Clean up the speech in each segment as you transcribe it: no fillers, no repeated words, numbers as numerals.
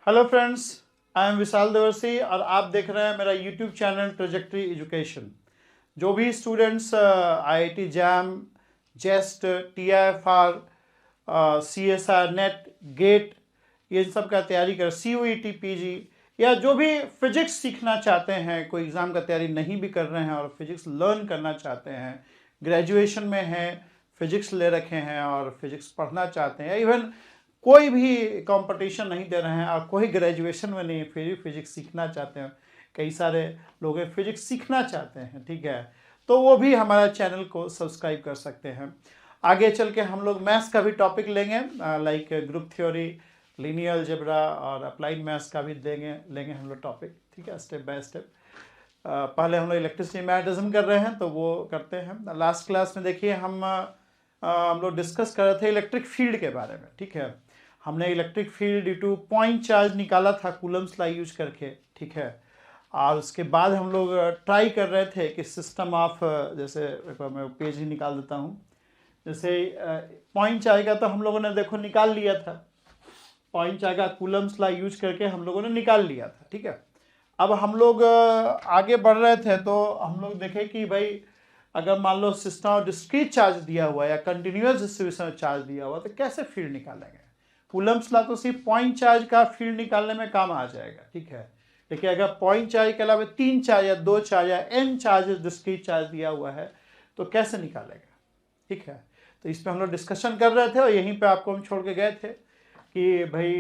Hello friends, I am विशाल देवर्सी और आप देख रहे हैं मेरा यूट्यूब चैनल ट्रेजेक्ट्री एजुकेशन। जो भी students IIT JAM, JEST, TIFR, CSR, NET, GATE, ये सब का तैयारी कर, सीयूईटी, पीजी, या जो भी फिजिक्स सीखना चाहते हैं, कोई एग्ज़ाम का तैयारी नहीं भी कर रहे हैं और फिजिक्स लर्न करना चाहते हैं, ग्रेजुएशन में हैं, फिजिक्स ले रखे हैं और फिजिक्स पढ़ना चाहते हैं, इवन कोई भी कंपटीशन नहीं दे रहे हैं और कोई ग्रेजुएशन में नहीं, फिर भी फिजिक्स सीखना चाहते हैं, कई सारे लोग फिजिक्स सीखना चाहते हैं, ठीक है, तो वो भी हमारा चैनल को सब्सक्राइब कर सकते हैं। आगे चल के हम लोग मैथ्स का भी टॉपिक लेंगे, like group theory, linear algebra और अप्लाइड मैथ्स का भी लेंगे हम लोग टॉपिक, ठीक है, स्टेप बाय स्टेप। पहले हम लोग इलेक्ट्रिसिटी मैग्नेटिज्म कर रहे हैं तो वो करते हैं। लास्ट क्लास में देखिए हम लोग डिस्कस कर रहे थे इलेक्ट्रिक फील्ड के बारे में, ठीक है। हमने electric field due two point charge निकाला था कूलम्स लॉ यूज करके, ठीक है। और उसके बाद हम लोग ट्राई कर रहे थे कि सिस्टम ऑफ, जैसे एक बार मैं पेज ही निकाल देता हूँ, जैसे पॉइंट चार्ज का तो हम लोगों ने देखो निकाल लिया था, पॉइंट चार्ज का कूलम्स लॉ यूज करके हम लोगों ने निकाल लिया था, ठीक है। अब हम लोग आगे बढ़ रहे थे तो हम लोग देखे कि भाई अगर मान लो सिस्टम ऑफ डिस्क्रीट चार्ज दिया हुआ है या कंटिन्यूअस डिस्ट्रीब्यूशन चार्ज दिया हुआ तो कैसे फील्ड निकालेंगे। कूलम्स लॉ तो सिर्फ पॉइंट चार्ज का फील्ड निकालने में काम आ जाएगा, ठीक है। लेकिन अगर पॉइंट चार्ज के अलावा 3 चार्ज या 2 चार्ज या n चार्ज डिस्क्रीट चार्ज दिया हुआ है तो कैसे निकालेगा, ठीक है। तो इस पर हम लोग डिस्कशन कर रहे थे और यहीं पे आपको हम छोड़ के गए थे कि भाई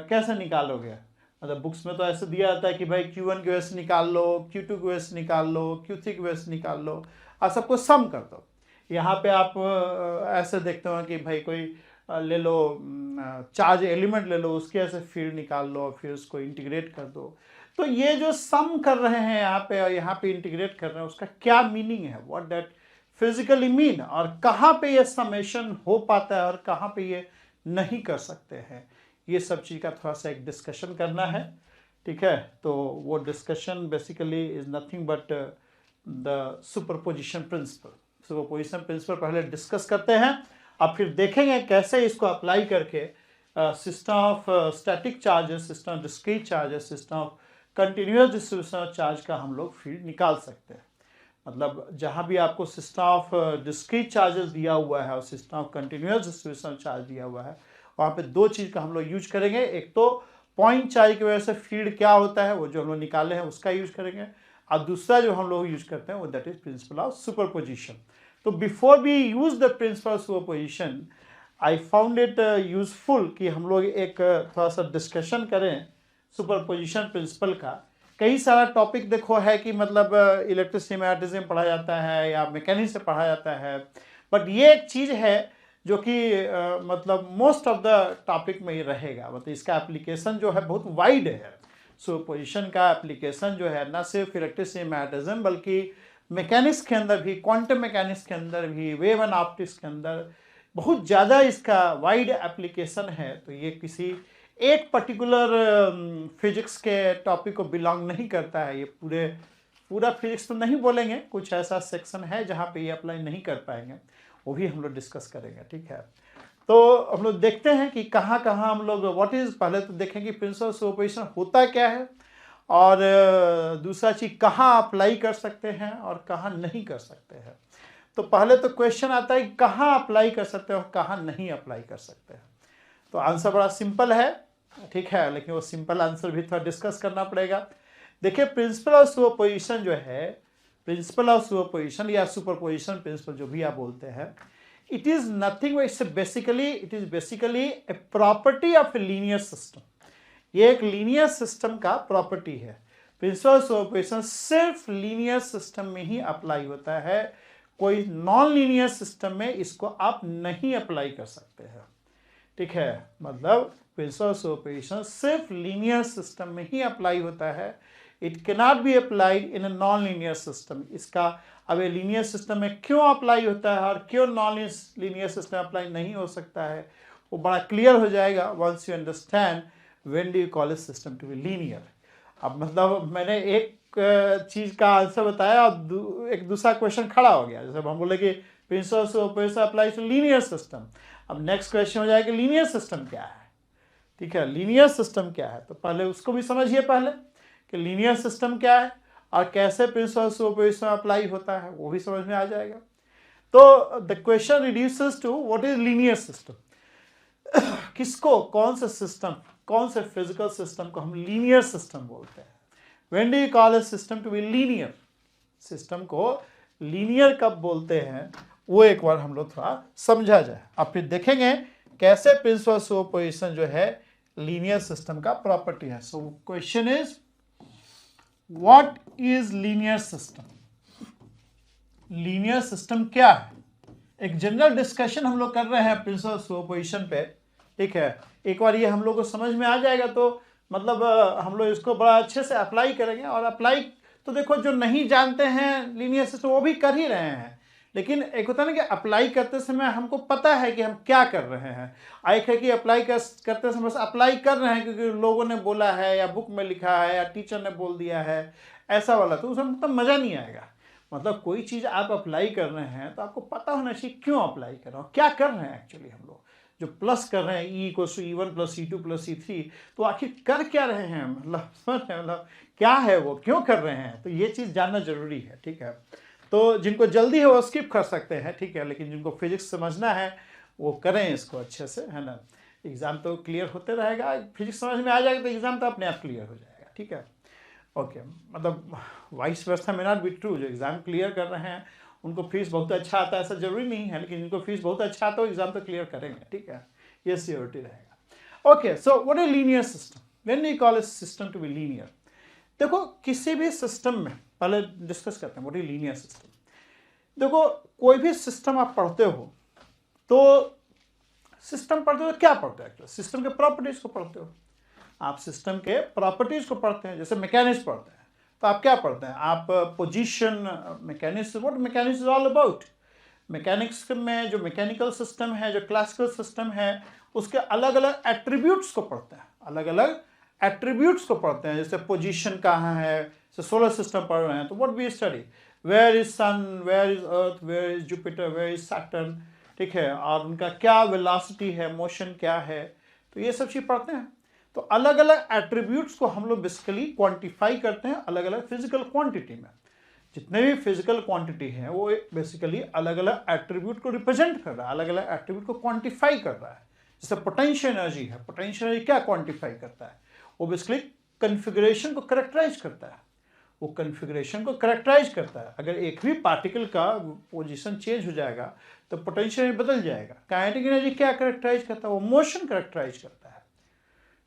कैसे निकालोगे। मतलब बुक्स में तो ऐसे दिया जाता है कि भाई Q1 की वजह से निकाल लो, Q2 की वजह से निकाल लो, Q3 की वजह से निकाल लो और सबको सम कर दो। यहाँ पे आप ऐसे देखते हो कि भाई कोई ले लो चार्ज एलिमेंट ले लो, उसके ऐसे फील्ड निकाल लो और फिर उसको इंटीग्रेट कर दो। तो ये जो सम कर रहे हैं यहाँ पे और यहाँ पे इंटीग्रेट कर रहे हैं, उसका क्या मीनिंग है, व्हाट दैट फिजिकली मीन, और कहाँ पे ये समेशन हो पाता है और कहाँ पे ये नहीं कर सकते हैं, ये सब चीज़ का थोड़ा सा एक डिस्कशन करना है, ठीक है। तो वो discussion basically is nothing but the superposition principle. Superposition principal पहले डिस्कस करते हैं अब फिर देखेंगे कैसे इसको अप्लाई करके system of static charges, system of discrete charges, system of continuous distribution of charge का हम लोग फील्ड निकाल सकते हैं। मतलब जहाँ भी आपको सिस्टम ऑफ डिस्क्रीट चार्जेस दिया हुआ है और system of continuous distribution of charge दिया हुआ है, वहाँ पे दो चीज़ का हम लोग यूज करेंगे। एक तो पॉइंट चार्ज की वजह से फील्ड क्या होता है वो जो हम लोग निकाले हैं उसका यूज करेंगे, और दूसरा जो हम लोग यूज करते हैं वो that is principle of superposition. तो before we use the principle of superposition I found it useful कि हम लोग एक थोड़ा सा डिस्कशन करें सुपरपोजिशन प्रिंसिपल का। कई सारा टॉपिक देखो है कि मतलब इलेक्ट्रिसिटी मैग्नेटिज्म पढ़ा जाता है या मैकेनिक्स से पढ़ा जाता है, बट ये एक चीज़ है जो कि मतलब मोस्ट ऑफ द टॉपिक में ही रहेगा। मतलब इसका एप्लीकेशन जो है बहुत वाइड है। सुपरपोजिशन का एप्लीकेशन जो है ना सिर्फ इलेक्ट्रिसिटी मैग्नेटिज्म बल्कि मैकेनिक्स के अंदर भी, क्वांटम मैकेनिक्स के अंदर भी, वेव एंड ऑप्टिक्स के अंदर बहुत ज़्यादा इसका वाइड एप्लीकेशन है। तो ये किसी एक पर्टिकुलर फिजिक्स के टॉपिक को बिलोंग नहीं करता है। ये पूरा फिजिक्स तो नहीं बोलेंगे, कुछ ऐसा सेक्शन है जहाँ पे ये अप्लाई नहीं कर पाएंगे, वो भी हम लोग डिस्कस करेंगे, ठीक है। तो हम लोग देखते हैं कि कहाँ कहाँ हम लोग व्हाट इज, पहले तो देखेंगे प्रिंसिपल ऑफ सुपरपोजिशन होता क्या है, और दूसरा चीज कहाँ अप्लाई कर सकते हैं और कहाँ नहीं कर सकते हैं। तो पहले तो क्वेश्चन आता है कहाँ अप्लाई कर सकते हैं और कहाँ नहीं अप्लाई कर सकते हैं। तो आंसर बड़ा सिंपल है, ठीक है, लेकिन वो सिंपल आंसर भी थोड़ा डिस्कस करना पड़ेगा। देखिए प्रिंसिपल ऑफ सुपरपोजिशन जो है, प्रिंसिपल ऑफ सुपरपोजिशन या सुपरपोजिशन प्रिंसिपल जो भी आप बोलते हैं, it is nothing, it is basically A property of a linear system. ये एक लीनियर सिस्टम का प्रॉपर्टी है। प्रिंसिपल ऑफ सुपरपोजिशन सिर्फ लीनियर सिस्टम में ही अप्लाई होता है, कोई नॉन लीनियर सिस्टम में इसको आप नहीं अप्लाई कर सकते हैं, ठीक है। मतलब प्रिंसिपल ऑफ सुपरपोजिशन सिर्फ लीनियर सिस्टम में ही अप्लाई होता है, it cannot be applied in a non linear system. इसका अब ये लीनियर सिस्टम में क्यों अप्लाई होता है और क्यों नॉन लीनियर सिस्टम अप्लाई नहीं हो सकता है वो बड़ा क्लियर हो जाएगा once you understand when do you call a system to be linear. अब मतलब मैंने एक चीज़ का आंसर बताया और एक दूसरा क्वेश्चन खड़ा हो गया। जैसे हम बोले कि principle of superposition apply to linear system, अब नेक्स्ट क्वेश्चन हो जाएगा लीनियर सिस्टम क्या है, ठीक है। लीनियर सिस्टम क्या है, तो पहले उसको भी समझिए पहले कि लीनियर सिस्टम क्या है और कैसे प्रिंसिपल सुपरपोजिशन अप्लाई होता है, वो भी समझ में आ जाएगा। तो the question reduces to what is linear system. किसको, कौन से सिस्टम, कौन से फिजिकल सिस्टम को हम लीनियर सिस्टम बोलते हैं। When do you call a system to be linear, system को लीनियर कब बोलते हैं, वो एक बार हम लोग थोड़ा समझा जाए। अब फिर देखेंगे कैसे प्रिंसिपल सुपरपोजिशन जो है लीनियर सिस्टम का प्रॉपर्टी है। So question is what is linear system. Linear system क्या है, एक जनरल डिस्कशन हम लोग कर रहे हैं प्रिंसिपल सुपरपोजिशन पे, ठीक है। एक बार ये हम लोग को समझ में आ जाएगा तो मतलब हम लोग इसको बड़ा अच्छे से अप्लाई करेंगे। और अप्लाई तो देखो, जो नहीं जानते हैं लीनियर सिस्टम वो भी कर ही रहे हैं, लेकिन एक होता है ना कि अप्लाई करते समय हमको पता है कि हम क्या कर रहे हैं। एक है कि अप्लाई करते समय बस अप्लाई कर रहे हैं क्योंकि लोगों ने बोला है या बुक में लिखा है या टीचर ने बोल दिया है, ऐसा वाला, तो उसमें मतलब मज़ा नहीं आएगा। मतलब कोई चीज़ आप अप्लाई कर रहे हैं तो आपको पता होना चाहिए क्यों अप्लाई कर रहे हो, क्या कर रहे हैं। एक्चुअली हम लोग जो प्लस कर रहे हैं E=E1 + E2 + E3, तो आखिर कर क्या रहे हैं, मतलब समझ रहे हैं, मतलब क्या है वो, क्यों कर रहे हैं, तो ये चीज़ जानना जरूरी है, ठीक है। तो जिनको जल्दी है वो स्किप कर सकते हैं, ठीक है, लेकिन जिनको फिजिक्स समझना है वो करें इसको अच्छे से, है ना। एग्ज़ाम तो क्लियर होते रहेगा, फिजिक्स समझ में आ जाएगा तो एग्ज़ाम तो अपने आप क्लियर हो जाएगा, ठीक है। ओके, मतलब वाइस व्यवस्था में नॉट बी ट्रू, जो एग्ज़ाम क्लियर कर रहे हैं उनको फीस बहुत अच्छा आता है ऐसा जरूरी नहीं है, लेकिन जिनको फीस बहुत अच्छा आता है एग्ज़ाम तो क्लियर करेंगे, ठीक है, ये सियोरिटी रहेगा। Okay, so what is linear system, when we call a system to be linear. देखो किसी भी सिस्टम में, पहले डिस्कस करते हैं व्हाट इज लीनियर सिस्टम। देखो कोई भी सिस्टम आप पढ़ते हो तो सिस्टम पढ़ते हो तो क्या पढ़ते हो, एक्चुअली सिस्टम के प्रॉपर्टीज को पढ़ते हो। आप सिस्टम के प्रॉपर्टीज को पढ़ते हैं, जैसे मैकेनिक्स पढ़ते हैं तो आप क्या पढ़ते हैं, आप position mechanics, what mechanics is all about. Mechanics में जो मैकेनिकल सिस्टम है, जो क्लासिकल सिस्टम है, उसके अलग अलग एट्रीब्यूट्स को पढ़ते हैं, अलग अलग एट्रीब्यूट्स को पढ़ते हैं। जैसे पोजीशन कहाँ है, जैसे सोलर सिस्टम पढ़ रहे हैं तो what we study, where is sun, where is earth, where is Jupiter, where is Saturn, ठीक है, और उनका क्या वेलोसिटी है, मोशन क्या है, तो ये सब चीज़ पढ़ते हैं। तो अलग अलग एट्रीब्यूट्स को हम लोग बेसिकली क्वांटिफाई करते हैं अलग अलग फिजिकल क्वांटिटी में। जितने भी फिजिकल क्वांटिटी हैं वो बेसिकली अलग अलग एट्रीब्यूट को रिप्रेजेंट कर रहा है, अलग अलग एट्रीब्यूट को क्वांटिफाई कर रहा है। जैसे पोटेंशियल एनर्जी है, पोटेंशियल एनर्जी क्या क्वांटिफाई करता है, वो बेसिकली कन्फिगरेशन को करेक्टराइज करता है, वो कन्फिगरेशन को करेक्टराइज करता है। अगर एक भी पार्टिकल का पोजीशन चेंज हो जाएगा तो पोटेंशियल एनर्जी बदल जाएगा। काइनेटिक एनर्जी क्या करेक्टराइज करता है, वो मोशन करेक्टराइज करता है,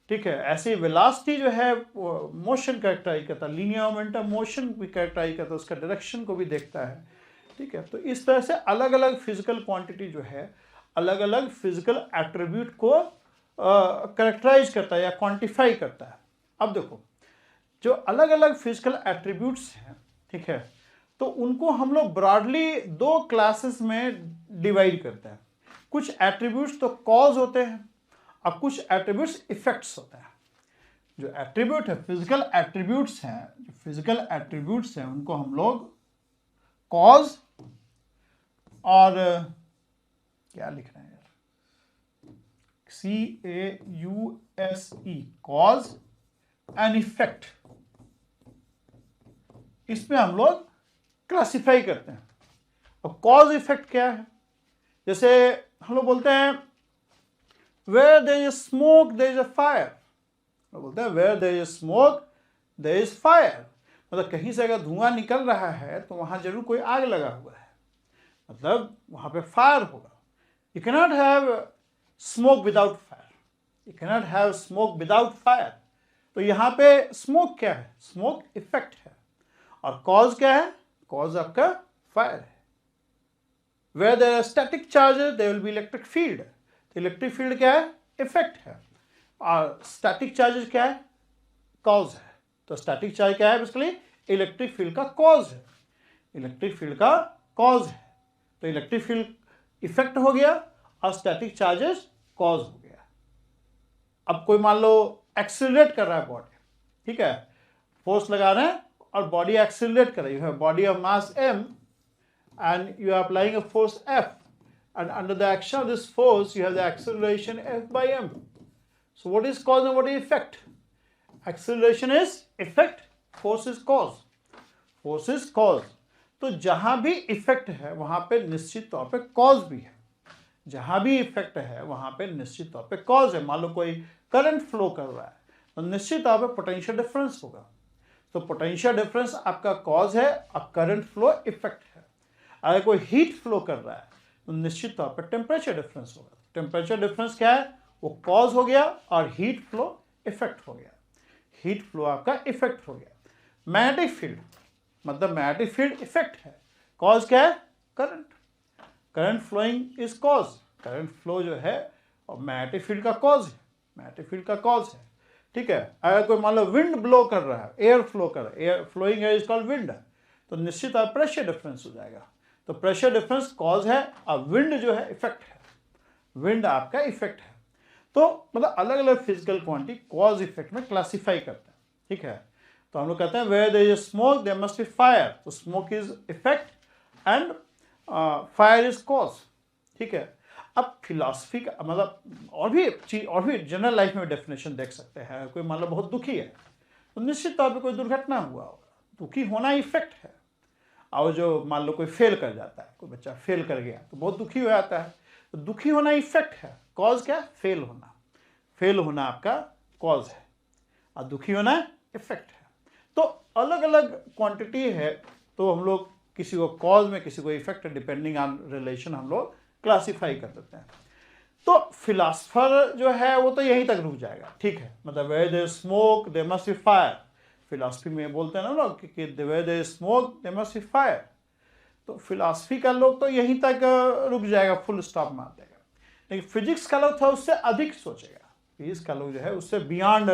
ठीक है। ऐसे वेलोसिटी जो है वो मोशन करेक्टराइज करता है, लीनियर मोमेंटम मोशन भी करेक्टराइज करता है, उसका डायरेक्शन को भी देखता है, ठीक है। तो इस तरह से अलग अलग फिजिकल क्वांटिटी जो है अलग अलग फिजिकल एट्रीब्यूट को करेक्टराइज करता है या क्वांटिफाई करता है। अब देखो जो अलग अलग फिजिकल एट्रीब्यूट्स हैं, ठीक है, तो उनको हम लोग ब्रॉडली दो क्लासेस में डिवाइड करते हैं। कुछ एट्रीब्यूट्स तो कॉज होते हैं और कुछ एट्रीब्यूट्स इफेक्ट्स होते हैं। जो एट्रीब्यूट है, फिजिकल एट्रीब्यूट्स हैं, जो फिजिकल एट्रीब्यूट्स हैं उनको हम लोग कॉज और क्या लिख रहे हैं यार, CAUSE, कॉज एंड इफेक्ट, इसमें हम लोग क्लासिफाई करते हैं। और कॉज इफेक्ट क्या है, जैसे हम लोग बोलते हैं where there is smoke there is a fire, बोलते हैं where there is smoke there is fire, मतलब कहीं से अगर धुआं निकल रहा है तो वहां जरूर कोई आग लगा हुआ है, मतलब वहां पे फायर होगा। You cannot have smoke without fire, you cannot have smoke without fire। तो यहाँ पे स्मोक क्या है, स्मोक इफेक्ट है, और कॉज क्या है, कॉज आपका फायर है। Where there are static charges there will be electric field, तो इलेक्ट्रिक फील्ड क्या है, इफेक्ट है, और स्टैटिक चार्जेस क्या है, कॉज है। तो स्टैटिक चार्ज क्या है, बेसिकली इलेक्ट्रिक फील्ड का कॉज है, इलेक्ट्रिक फील्ड का कॉज है। तो इलेक्ट्रिक फील्ड इफेक्ट हो गया और स्टैटिक चार्जेस कॉज हो गया। अब कोई मान लो एक्सीलरेट कर रहा है बॉडी, ठीक है, फोर्स लगा रहे हैं और बॉडी एक्सीलरेट कर रही है, body of mass m and you are applying a force F, and under the action of this force you have the acceleration F by m. So what is cause and what is effect? Acceleration is effect, force is cause. Force is cause. तो जहां भी effect है वहां पे निश्चित तौर पे cause भी है. जहां भी इफेक्ट है वहां पे निश्चित तौर पे कॉज है. मान लो कोई करंट फ्लो कर रहा है तो निश्चित तौर पे पोटेंशियल डिफरेंस होगा. तो पोटेंशियल डिफरेंस आपका कॉज है और करंट फ्लो इफेक्ट है. अगर कोई हीट फ्लो कर रहा है तो निश्चित तौर पर टेम्परेचर डिफरेंस होगा. टेम्परेचर डिफरेंस क्या है? वो कॉज हो गया और हीट फ्लो इफेक्ट हो गया. हीट फ्लो आपका इफेक्ट हो गया. मैग्नेटिक फील्ड मतलब मैग्नेटिक फील्ड इफेक्ट है. कॉज क्या है? Current. Current following is cause. Current flow जो है और मैग्नेटिक फील्ड का कॉज है. मैग्नेटिक फील्ड का कॉज है. ठीक है. अगर कोई मान लो विंड ब्लो कर रहा है, एयर फ्लो कर रहा है, air flowing air is called wind, तो निश्चित आप प्रेशर डिफरेंस हो जाएगा. तो प्रेशर डिफरेंस कॉज है और विंड जो है इफेक्ट है. विंड आपका इफेक्ट है. तो मतलब अलग अलग फिजिकल क्वांटिटी कॉज इफेक्ट में क्लासीफाई करते हैं. ठीक है. तो हम लोग कहते हैं where there is smoke there must be fire. तो smoke is effect and fire is cause. ठीक है. अब फिलॉसफी का मतलब और भी जनरल लाइफ में डेफिनेशन देख सकते हैं. कोई मान लो बहुत दुखी है तो निश्चित तौर पर कोई दुर्घटना हुआ होगा. दुखी होना इफेक्ट है. और जो मान लो कोई फेल कर जाता है, कोई बच्चा फेल कर गया तो बहुत दुखी हो जाता है. तो दुखी होना इफेक्ट है. कॉज क्या? फेल होना. फेल होना आपका कॉज है और दुखी होना इफेक्ट है. तो अलग अलग क्वांटिटी है. तो हम लोग किसी को कॉज में किसी को इफेक्ट डिपेंडिंग ऑन रिलेशन हम लोग क्लासीफाई कर देते हैं. तो फिलासफर जो है वो तो यहीं तक रुक जाएगा. ठीक है. मतलब where there is smoke there must be fire. Philosophy में बोलते हैं ना लोग कि where there is smoke there must be fire. तो फिलॉसफी का लोग तो यहीं तक रुक जाएगा, फुल स्टॉप मार देगा. लेकिन फिजिक्स का लोग था उससे अधिक सोचेगा. फिजिक्स का लोग जो है उससे बियॉन्ड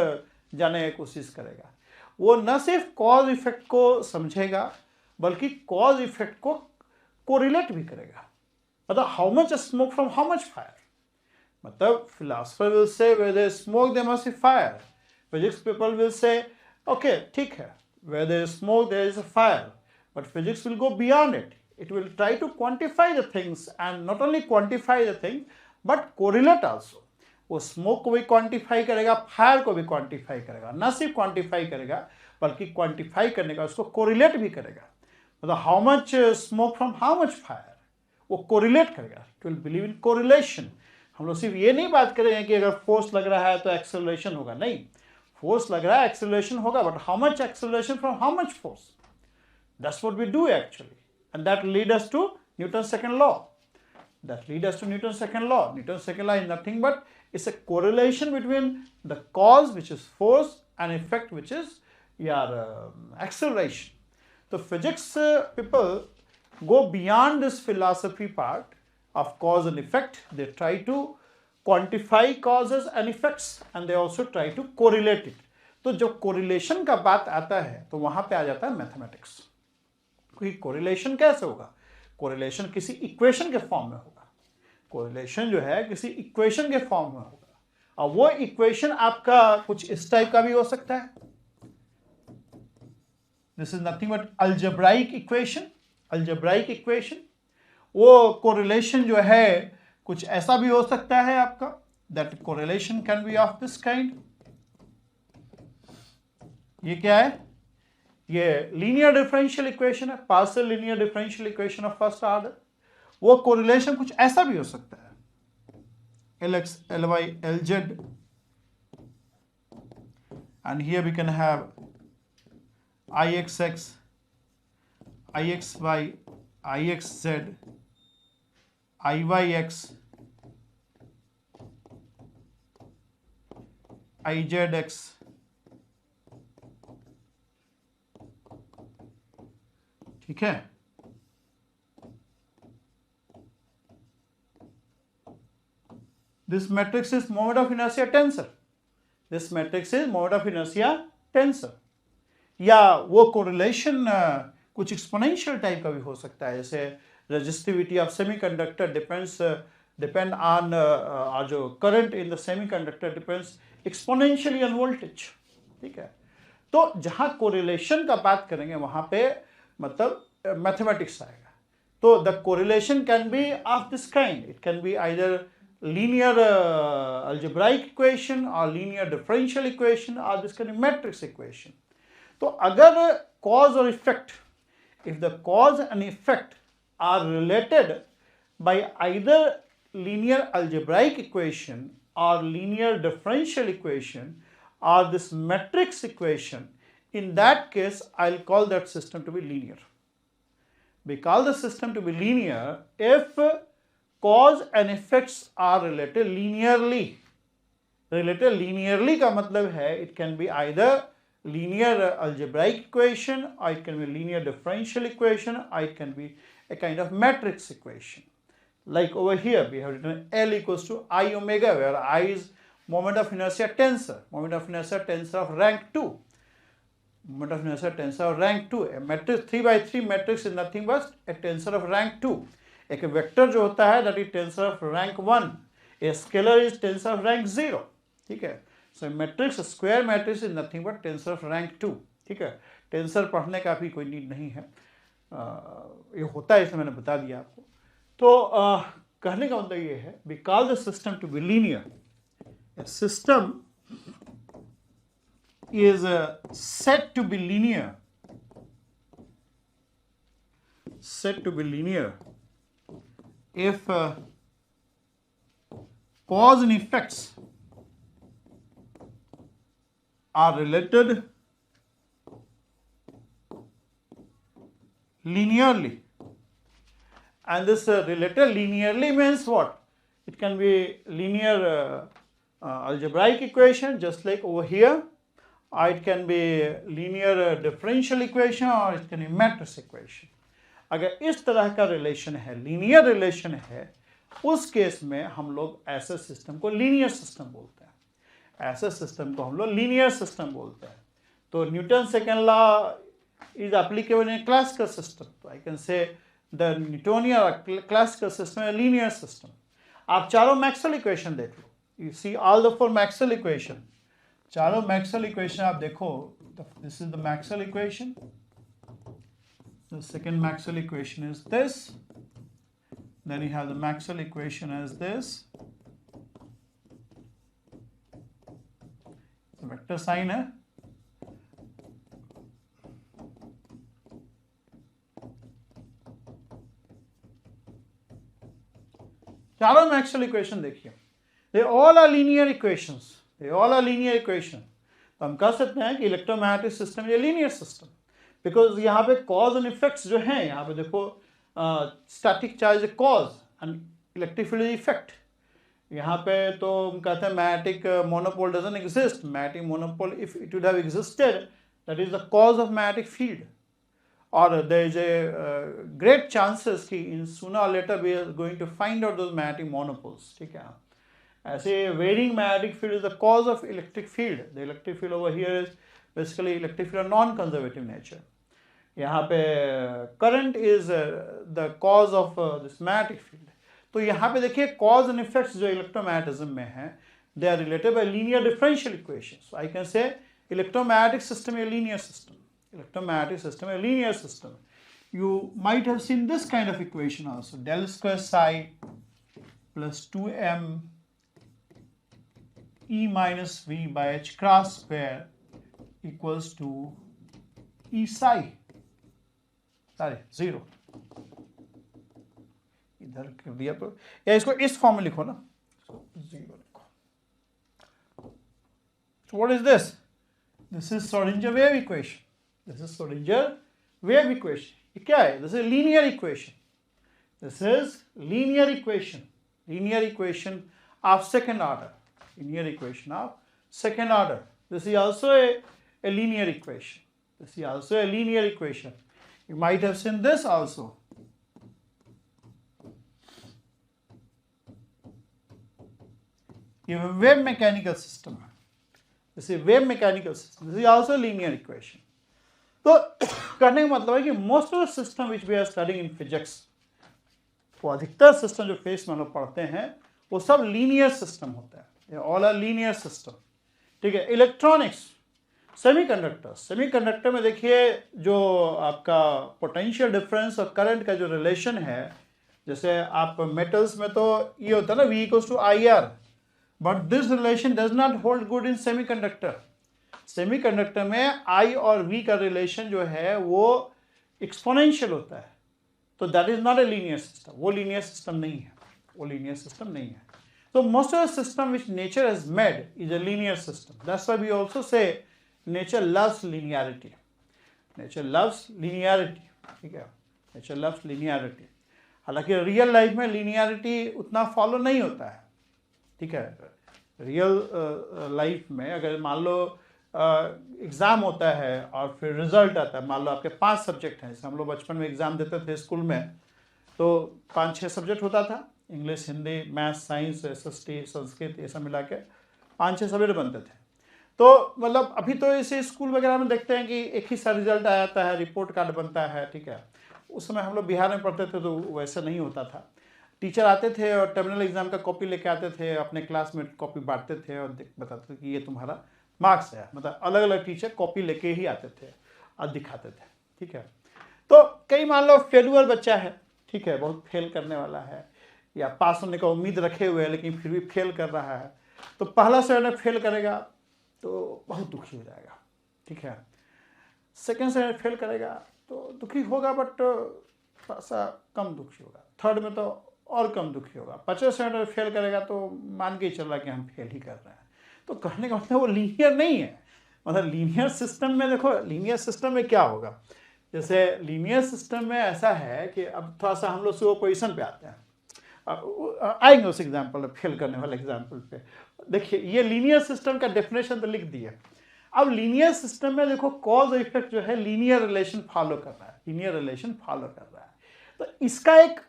जाने की कोशिश करेगा. वो न सिर्फ कॉज इफेक्ट को समझेगा बल्कि कॉज इफेक्ट को कोरिलेट भी करेगा. मतलब how much smoke from how much fire. मतलब philosopher will say where there is smoke there must be fire. Physics people will say okay ठीक है, where there is smoke there is a fire. But physics will go beyond it. It will try to quantify the things and not only quantify the thing but correlate also. वो smoke को भी quantify करेगा, fire को भी quantify करेगा. न सिर्फ quantify करेगा बल्कि क्वांटिफाई करने का उसको कोरिलेट भी करेगा. मतलब how much smoke from how much fire वो कोरिलेट करेगा. It will believe in correlation. हम लोग सिर्फ ये नहीं बात करेंगे कि अगर फोर्स लग रहा है तो एक्सेलरेशन होगा. नहीं, फोर्स लग रहा है एक्सेलरेशन होगा, but how much acceleration from how much force. That's what we do actually. And that leads us to Newton's second law. Newton's second law is nothing but it's a correlation between the cause, which is force, and effect, which is your acceleration. So physics people go beyond this philosophy part of cause and effect. They try to quantify causes and effects, and they also try to correlate it. तो जब correlation का बात आता है तो वहां पे आ जाता है मैथमेटिक्स. कोई कोरिलेशन कैसे होगा? कोरिलेशन किसी इक्वेशन के फॉर्म में होगा. कोरिलेशन जो है किसी इक्वेशन के फॉर्म में होगा. और वो इक्वेशन आपका कुछ इस टाइप का भी हो सकता है. This is nothing but algebraic equation. Algebraic equation. वो कोरिलेशन जो है कुछ ऐसा भी हो सकता है आपका. That correlation can be of this kind. ये क्या है? ये लीनियर डिफरेंशियल इक्वेशन है, partial linear differential equation of first order. वो कोरिलेशन कुछ ऐसा भी हो सकता है. Lx, Ly, Lz, and here we can have Ixx, Ixy, Ixz, Iyx, Izx. ठीक है. This matrix is moment of inertia tensor. This matrix is moment of inertia tensor. या वो correlation कुछ exponential टाइप का भी हो सकता है. जैसे resistivity of semiconductor depend on जो current in the semiconductor depends exponentially on voltage. ठीक है. तो जहां correlation का बात करेंगे वहां पे मतलब मैथमेटिक्स आएगा. तो the correlation can be of this kind. It can be either linear algebraic equation or linear differential equation or this kind of matrix equation. तो अगर cause और effect, if the cause and effect are related by either linear algebraic equation or linear differential equation or this matrix equation, in that case I'll call that system to be linear. We call the system to be linear if cause and effects are related linearly. Related linearly का मतलब है it can be either linear algebraic equation or it can be linear differential equation or it can be a kind of matrix equation. Like over here we have written L equals to I omega, where I is moment of inertia tensor, moment of inertia tensor of rank 2. Moment of inertia tensor of rank 2. A matrix 3 by 3 matrix is nothing but a tensor of rank 2. एक vector जो होता है that is tensor of rank 1. A scalar is tensor of rank 0. ठीक है. So matrix square matrix is nothing but tensor of rank 2. ठीक है. Tensor पढ़ने का भी कोई नीड नहीं है, ये होता है इसलिए मैंने बता दिया आपको. तो कहने का मतलब ये है we call the system to be linear. A system is said to be linear. Said to be linear if cause and effects are related linearly. And this related linearly means what? It can be linear algebraic equation just like over here, or it can be linear differential equation, or it can be matrix equation. अगर इस तरह का relation है, linear relation है, उस case में हम लोग ऐसे सिस्टम को लीनियर सिस्टम बोलते हैं. ऐसे सिस्टम को हम लोग लीनियर सिस्टम बोलते हैं. तो Newton second law is applicable in classical system. तो I can say the Newtonian classical system है लीनियर सिस्टम. आप चारों मैक्सवेल इक्वेशन देख लो. You see all the 4 Maxwell equation. चारों मैक्सवेल इक्वेशन आप देखो. This is the Maxwell equation. The second Maxwell equation is this. Then you have the Maxwell equation as this. The vector sign है. चारों Maxwell equation देखिए. They all are linear equations. They all are linear equation. तो हम कह सकते हैं कि electromagnetic system ये linear system. बिकॉज यहाँ पे कॉज एंड इफेक्ट्स जो हैं, यहाँ पे देखो static charge cause and electric field effect. यहाँ पे तो हम कहते हैं magnetic monopole doesn't exist. Magnetic monopole if it would have existed that is the cause of magnetic field. और there is a great chances कि in sooner or later we are going to find out those magnetic monopoles. ठीक है. ऐसे varying magnetic field is the cause of electric field. The electric field over here is basically electric field non conservative nature. यहाँ पे current is the cause of this magnetic field. तो यहाँ पे देखिए cause and effects जो electromagnetism में है they are related by linear differential equations. I can say electromagnetic system a linear system. Electromagnetic system a linear system. You might have seen this kind of equation also. Del square psi plus 2m E minus V by h cross square equals to E psi. Sorry, 0. इधर कर दिया तो या इसको इस form में लिखो ना. 0 लिखो. So what is this? This is Schrodinger wave equation. This is Schrodinger wave equation. ये क्या है? This is linear equation. This is linear equation. Linear equation of second order. Linear equation of second order. This is also a linear equation. This is also a linear equation. You might have seen this also. You have a wave mechanical system. This is wave mechanical system. This is also a linear equation. तो कहने का मतलब है कि most of the system which we are studying in physics, वो अधिकतर system जो face में हम लोग पढ़ते हैं वो सब लीनियर सिस्टम होता है. All are linear system. ठीक है. इलेक्ट्रॉनिक्स, सेमीकंडक्टर में देखिए जो आपका पोटेंशियल डिफरेंस और करंट का जो रिलेशन है जैसे आप मेटल्स में तो ये होता है ना V equals to IR, but this relation does not hold good in semiconductor. Semiconductor में I और V का रिलेशन जो है वो एक्सपोनेंशियल होता है, तो that is not a linear system, वो लीनियर सिस्टम नहीं है, वो लीनियर सिस्टम नहीं है। So most of the system which nature has made is a linear system. That's why we also say nature loves linearity. Nature loves linearity. ठीक है, nature loves linearity. हालांकि real life में linearity उतना follow नहीं होता है। ठीक है, रियल लाइफ में अगर मान लो एग्ज़ाम होता है और फिर रिजल्ट आता है, मान लो आपके 5 सब्जेक्ट हैं, जैसे हम लोग बचपन में एग्ज़ाम देते थे स्कूल में, तो 5-6 सब्जेक्ट होता था, English, Hindi, maths, science, SST, Sanskrit, ये सब मिला के 5-6 सब्जेक्ट बनते थे। तो मतलब अभी तो ऐसे स्कूल वगैरह में देखते हैं कि एक ही सा रिजल्ट आ जाता है, रिपोर्ट कार्ड बनता है। ठीक है, उस समय हम लोग बिहार में पढ़ते थे तो वैसा नहीं होता था। टीचर आते थे और टर्मिनल एग्जाम का कॉपी लेके आते थे, अपने क्लास में कॉपी बांटते थे और बताते थे कि ये तुम्हारा मार्क्स है। मतलब अलग अलग टीचर कॉपी लेके ही आते थे और दिखाते थे। ठीक है, तो कई मान लो फेलुअर बच्चा है, ठीक है, बहुत फेल करने वाला है या पास होने का उम्मीद रखे हुए है लेकिन फिर भी फेल कर रहा है, तो पहला सेमेस्टर फेल करेगा तो बहुत दुखी हो जाएगा। ठीक है, सेकेंड सेमेस्टर फेल करेगा तो दुखी होगा बट थोड़ा सा कम दुखी होगा, थर्ड में तो और कम दुखी होगा, 50 सेमेस्टर फेल करेगा तो मान के चल रहा है कि हम फेल ही कर रहे हैं। तो कहने का मतलब वो लीनियर नहीं है। मतलब लीनियर सिस्टम में देखो, लीनियर सिस्टम में क्या होगा, जैसे लीनियर सिस्टम में ऐसा है कि अब थोड़ा सा हम लोग सुपरपोजिशन पे आते हैं, आएंगे उस एग्जाम्पल फेल करने वाले एग्जाम्पल पे। देखिए ये लीनियर सिस्टम का डेफिनेशन तो लिख दिया। अब लीनियर सिस्टम में देखो कॉज और इफेक्ट जो है लीनियर रिलेशन फॉलो कर रहा है, लीनियर रिलेशन फॉलो कर रहा है। तो इसका एक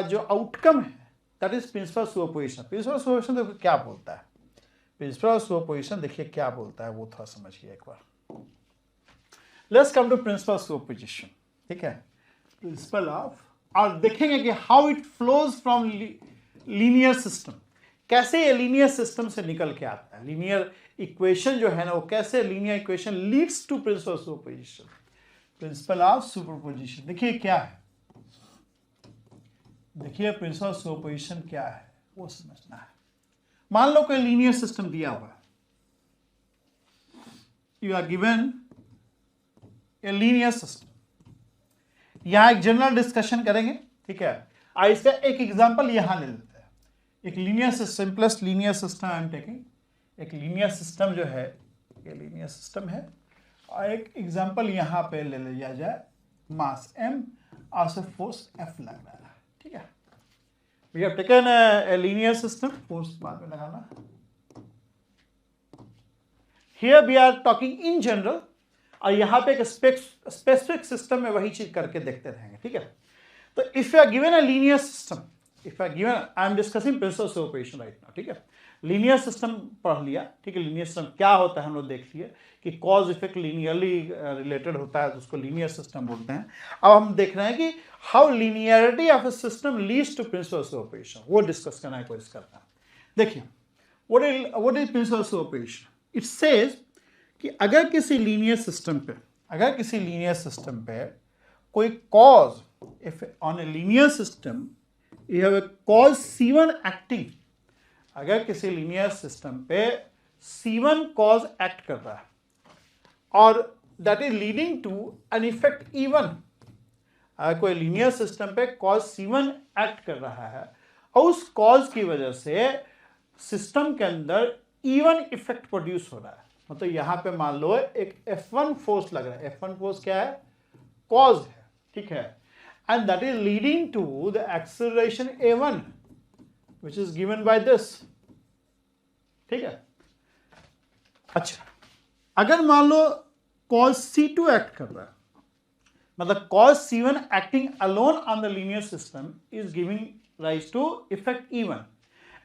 जो आउटकम है that is principle superposition. Principle superposition देखो क्या बोलता है, प्रिंसिपल सुपरपोजिशन देखिए क्या बोलता है वो थोड़ा समझिए एक बार। Let's come to principle superposition. ठीक है, प्रिंसिपल ऑफ, और देखेंगे कि how it flows from linear system, कैसे ये लीनियर सिस्टम से निकल के आता है। लीनियर इक्वेशन जो है ना वो कैसे linear equation leads to principle superposition. Principle of superposition देखिए क्या है, देखिए प्रिंसिपल सुपरपोजिशन क्या है वो समझना है। मान लो कोई लीनियर सिस्टम दिया हुआ है, you are given a linear system. यहां एक जनरल डिस्कशन करेंगे। ठीक है, इसका एक एग्जांपल यहां ले लेते हैं, एक linear system, simplest linear system I am taking. एक लीनियर सिस्टम जो है ये लीनियर सिस्टम है और एक एग्जांपल यहां पे ले लिया जाए, मास m और से फोर्स F लग रहा है। ठीक है, we have taken a linear system, force बाद में लगाना। Here we are talking in general, और यहाँ पे एक स्पेसिफिक सिस्टम में वही चीज करके देखते रहेंगे। ठीक है, तो if you are given a linear system, if I given, I am discussing principle superposition right now. ठीक है, लीनियर सिस्टम पढ़ लिया। ठीक है, लीनियर सिस्टम क्या होता है हम लोग देख लिए कि कॉज इफेक्ट लीनियरली रिलेटेड होता है तो उसको लीनियर सिस्टम बोलते हैं। अब हम देख रहे हैं कि how linearity of a system leads to principle superposition, वो डिस्कस करना है, कोशिश करना है। देखिए what is principle superposition. It says कि अगर किसी लीनियर सिस्टम पे कोई cause, if on a linear system you have a cause C1 acting, अगर किसी लीनियर सिस्टम पे C1 कॉज एक्ट कर रहा है और that is leading to an effect E1, अगर कोई लीनियर सिस्टम पे कॉज C1 एक्ट कर रहा है और उस कॉज की वजह से सिस्टम के अंदर E1 इफेक्ट प्रोड्यूस हो रहा है, मतलब यहां पे मान लो एक F1 फोर्स लग रहा है। F1 फोर्स क्या है, कॉज है। ठीक है, and that is leading to the acceleration A1 which is given by this. ठीक है, अच्छा अगर मान लो कॉज C2 एक्ट कर रहा है, मतलब cos C1 acting alone on the linear system is giving rise to effect E1,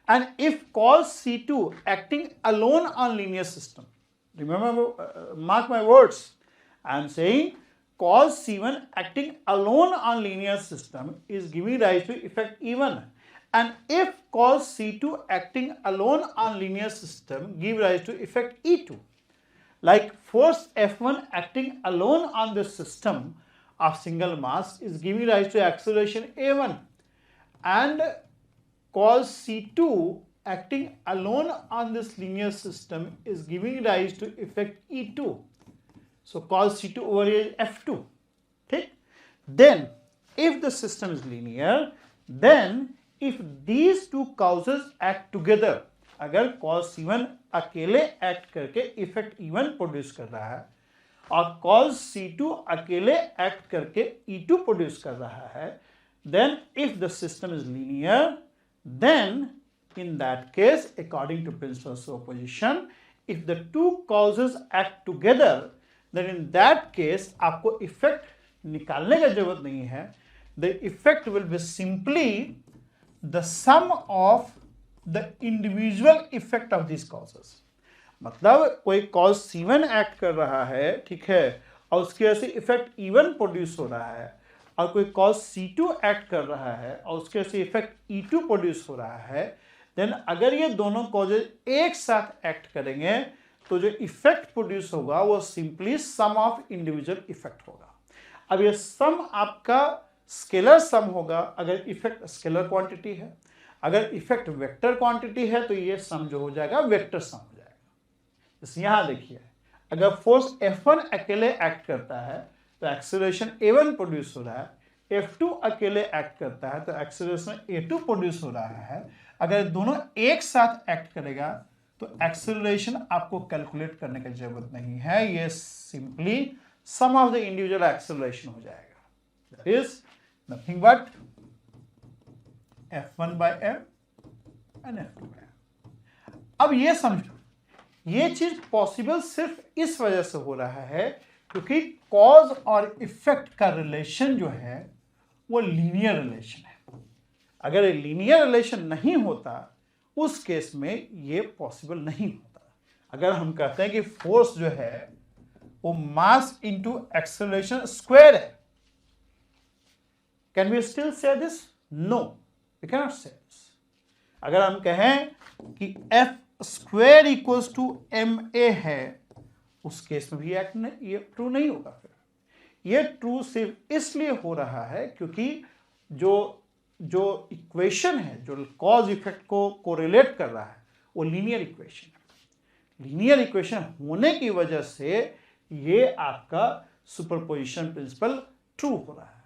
and if cos C2 acting alone on linear system, remember, mark my words, I am saying cos C1 acting alone on linear system is giving rise to effect E1, and if cos C2 acting alone on linear system give rise to effect E2, like force F1 acting alone on the system of single mass is giving rise to acceleration A1, and cos C2 acting alone on this linear system is giving rise to effect E2. So cos C2 over here is F2. Okay? Then if the system is linear, then if these two causes act together, अगर cos C1 अकेले act करके effect E1 produce कर रहा है और cos C2 अकेले act करके E2 produce कर रहा है, then if the system is linear, then in that case, according to principle of superposition, if the two causes act together, then in that case आपको इफेक्ट निकालने का जरूरत नहीं है. The effect will be simply the sum of the individual effect of these causes. मतलब कोई cause C1 act कर रहा है, ठीक है, और उसकी वजह से इफेक्ट E1 प्रोड्यूस हो रहा है, और कोई cause C2 एक्ट कर रहा है और उसकी वजह से इफेक्ट E2 प्रोड्यूस हो रहा है, देन अगर ये दोनों कॉजेज एक साथ एक्ट करेंगे तो जो इफेक्ट प्रोड्यूस होगा वो simply some of individual effect होगा. अब ये सम आपका स्केलर सम होगा अगर इफेक्ट स्केलर क्वांटिटी है. अगर इफेक्ट वेक्टर क्वांटिटी है तो ये सम जो हो जाएगा वेक्टर सम हो जाएगा. जैसे यहाँ देखिए, अगर फोर्स F1 अकेले एक्ट करता है तो एक्सेलरेशन A1 प्रोड्यूस हो रहा है, F2 अकेले एक्ट करता है तो एक्सेलरेशन A2 प्रोड्यूस हो रहा है. अगर दोनों एक साथ एक्ट करेगा तो एक्सेलरेशन आपको कैलकुलेट करने की जरूरत नहीं है, ये simply some of the individual acceleration हो जाएगा. That is nothing but F1 by M and F2 by M. अब ये समझो, ये चीज पॉसिबल सिर्फ इस वजह से हो रहा है क्योंकि कॉज और इफेक्ट का रिलेशन जो है वो लीनियर रिलेशन है. अगर लीनियर रिलेशन नहीं होता उस केस में ये पॉसिबल नहीं होता. अगर हम कहते हैं कि फोर्स जो है वो मास इंटू एक्सेलरेशन स्क्वायर है, can we still say this? No, we can not say this. अगर हम कहें कि F square equals to M A है, उस केस में भी ये ट्रू नहीं होगा. फिर ये ट्रू सिर्फ इसलिए हो रहा है क्योंकि जो इक्वेशन है जो कॉज इफेक्ट को कोरिलेट कर रहा है वो लीनियर इक्वेशन है. लीनियर इक्वेशन होने की वजह से ये आपका सुपरपोजिशन प्रिंसिपल ट्रू हो रहा है.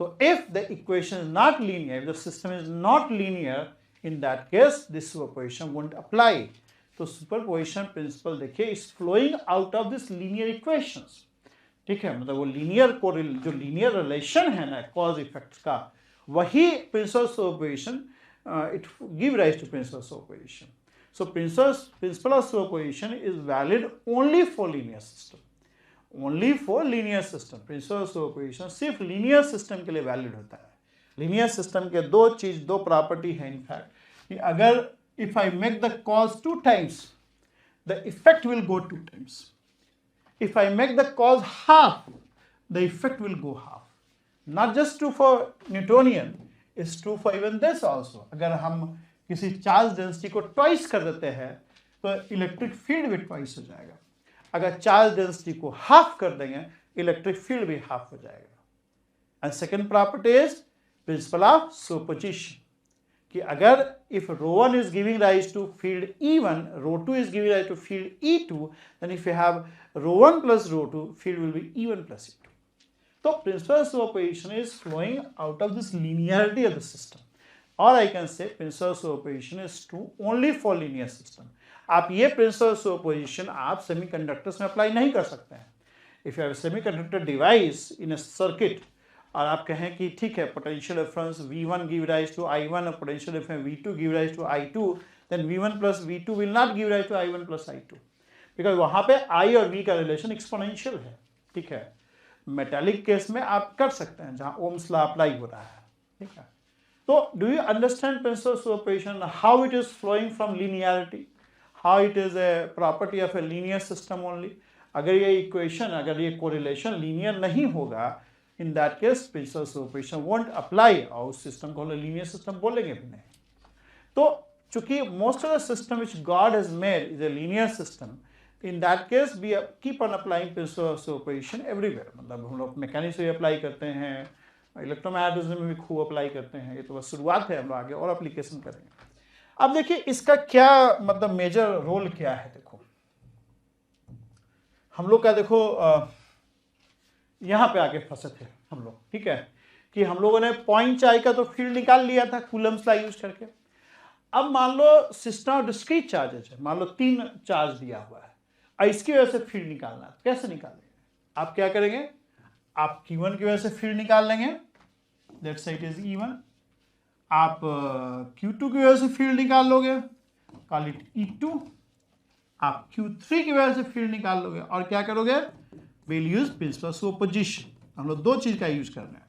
तो if the equation is not linear, the system is not linear, in that case this superposition won't apply. तो सुपरपोजिशन प्रिंसिपल देखिए is flowing out of this linear equations. ठीक है, मतलब वो लीनियर जो लीनियर रिलेशन है ना कॉज इफेक्ट का, वही principle of superposition it give rise to principle of superposition. So principle of superposition is valid only for linear system. Only for linear system principle of superposition सिर्फ linear system के लिए valid होता है. Linear system के दो property है in fact, कि अगर if I make the cause 2 times the effect will go 2 times. If I make the cause half, the effect will go half. Not just true for Newtonian, it's true for even this also. अगर हम किसी charge density को twice कर देते हैं तो electric field भी twice हो जाएगा. अगर चार्ज डेंसिटी को हाफ कर देंगे इलेक्ट्रिक फील्ड भी हाफ हो जाएगा. And second property is principle of superposition, कि अगर if ρ1 is giving rise to field E1, ρ2 is giving rise to field E2, then if you have ρ1 plus ρ2, field will be E1 plus E2. So principle of superposition is flowing out of this linearity of the system, or I can say principle of superposition is true only for linear system. आप ये principle of superposition आप semiconductors में apply नहीं कर सकते हैं. If you have a semiconductor device in a circuit, और आप कहें कि ठीक है potential difference V1 give rise to I1 और potential difference V2 give rise to I2, then V1 plus V2 will not give rise to I1 plus I2, because वहाँ पे I और V का रिलेशन एक्सपोनेंशियल है. ठीक है, metallic case में आप कर सकते हैं जहाँ ओम्स लॉ अप्लाई हो रहा है. ठीक है, तो do you understand principle of superposition, how it is flowing from linearity, how it is a property of a linear system only. अगर ये इक्वेशन, अगर ये कोरिलेशन लीनियर नहीं होगा, in that case principle of superposition won't apply और उस system को linear system बोलेंगे भी नहीं. तो चूंकि most of the system which God has made is a linear system, in that case we keep on applying principle of superposition everywhere. मतलब हम लोग मैकेनिक्स भी अप्लाई करते हैं, इलेक्ट्रोमैग्नेटिज्म में भी खूब अप्लाई करते हैं। ये तो बस शुरुआत है, हम आगे और एप्लीकेशन करेंगे। अब देखिए इसका क्या मतलब मेजर रोल क्या है। देखो हम लोग का देखो यहाँ पे आके फंसे थे हम लोग, ठीक है, कि हम लोगों ने पॉइंट चार्ज का तो फील्ड निकाल लिया था कूलम्स लॉ यूज करके। अब मान लो सिस्टम ऑफ डिस्क्रीट चार्जेज है, मान लो 3 चार्ज दिया हुआ है और इसकी वजह से फील्ड निकालना है। कैसे निकालेंगे? आप क्या करेंगे, आप Q1 की वजह से फील्ड निकाल लेंगे, let's say it is E1। आप Q2 की वजह से फील्ड निकाल लोगे, कॉल इट E2। आप Q3 की वजह से फील्ड निकाल लोगे और क्या करोगे, विल यूज प्रिंसिपल सुपरपोजिशन। हम लोग 2 चीज का यूज कर रहे हैं।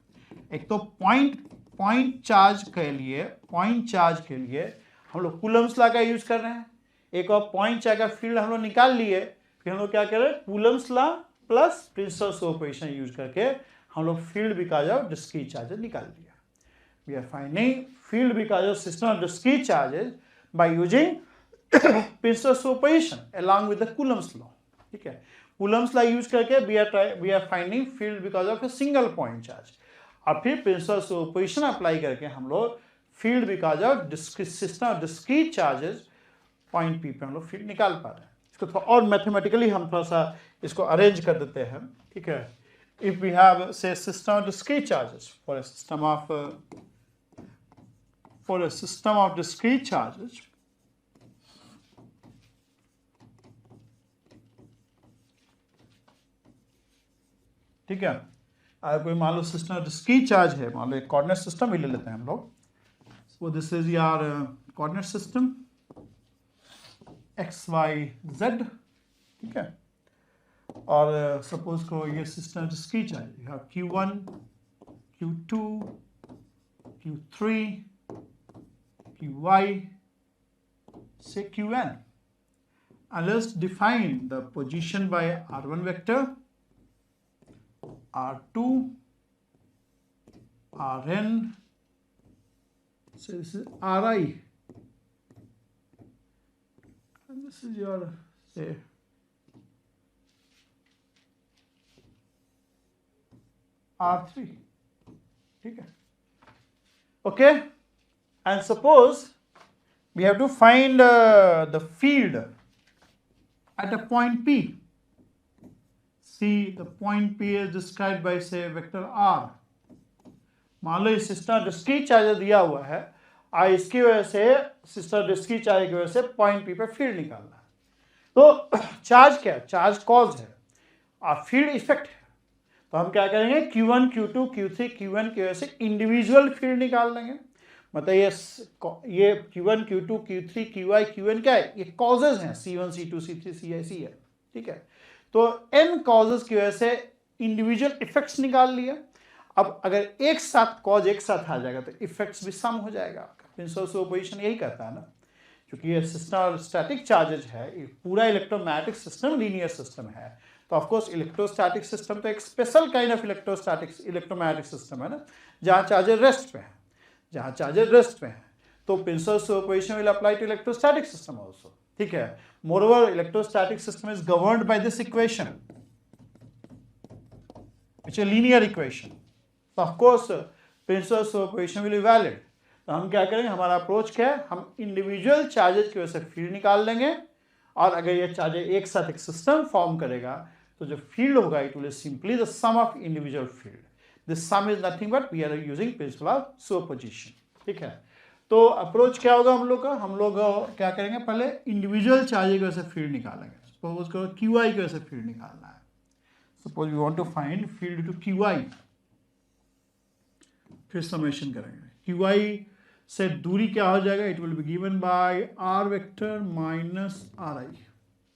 एक तो पॉइंट चार्ज के लिए हम लोग कूलम्स लॉ का यूज कर रहे हैं। एक और पॉइंट चार्ज का फील्ड हम लोग निकाल लिए, फिर हम लोग क्या कर रहे हैं, Coulomb's law plus principle superposition use करके हम लोग field because of discrete charges निकाल लिया। We are finding field because of system of discrete charges by using principle superposition along with the Coulomb's law। ठीक है, Coulomb's law यूज करके we are finding field because of a single point charge। और फिर principal superposition apply करके हम लोग field because of system of discrete charges point P पे हम लोग फील्ड निकाल पा रहे हैं। इसको थोड़ा और मैथमेटिकली हम थोड़ा सा इसको अरेंज कर देते हैं, ठीक है। इफ वी हैव से system of discrete charges for a system of discrete charges, ठीक है, अगर कोई मान लो सिस्टम ऑफ डिस्क्रीट चार्ज है, मान लो एक कोऑर्डिनेट सिस्टम ही ले लेते हैं हम लोग। So this is your coordinate system X Y Z, ठीक है। और सपोज करो ये system of discrete charge, you have Q1, Q2, Q3, Qy से Qn, and let's define the position by R1 vector, R2, Rn, so this is Ri, and this is your say R3, ठीक है, okay। And suppose we have to find the field at a point P. See, the point P is described by say vector R। मान लो इस system discrete charge दिया हुआ है और इसकी वजह से सिस्टम डिस्क्रीट चार्ज की वजह से पॉइंट P पे फील्ड निकालना है। तो चार्ज क्या है, चार्ज कॉज है और फील्ड इफेक्ट है। तो हम क्या करेंगे, Q1, Q2, Q3, Qn की वजह से इंडिविजुअल फील्ड निकाल लेंगे। मतलब ये Q1, Q2, Q3, Qy, Qn क्या है, ये कॉजेज हैं, C1, C2, C3, Ci, है, ठीक है। तो n कॉजेज की वजह से इंडिविजुअल इफेक्ट्स निकाल लिया। अब अगर एक साथ कॉज एक साथ आ जाएगा तो इफेक्ट्स भी सम हो जाएगा। प्रिंसिपल सुपरपोजिशन यही करता है ना, क्योंकि ये सिस्टम स्टैटिक चार्जेज है, पूरा इलेक्ट्रोमैग्नेटिक सिस्टम लीनियर सिस्टम है। तो ऑफकोर्स इलेक्ट्रोस्टैटिक सिस्टम तो एक special kind of electromagnetic system है ना, जहाँ चार्जर रेस्ट पे है, तो principle superposition will apply to electrostatic system also, ठीक है। Moreover electrostatic system is governed by this equation which is linear equation. तो of course principle superposition will be valid. तो हम क्या करेंगे, हमारा अप्रोच क्या है, हम इंडिविजुअल चार्जेस की वजह से फील्ड निकाल लेंगे और अगर ये चार्जेस एक साथ एक सिस्टम फॉर्म करेगा तो जो फील्ड होगा it will simply the sum of individual field. This sum is nothing but we are using principle of superposition, ठीक है। तो अप्रोच क्या होगा हम लोग का, हम लोग क्या करेंगे, पहले इंडिविजुअल चार्ज की वजह से फील्ड निकालेंगे। सपोज करो Qi की वजह से फील्ड निकालना है। Suppose we want to find field to Qi, फिर समेशन करेंगे। Qi से दूरी क्या हो जाएगा, it will be given by R vector minus Ri,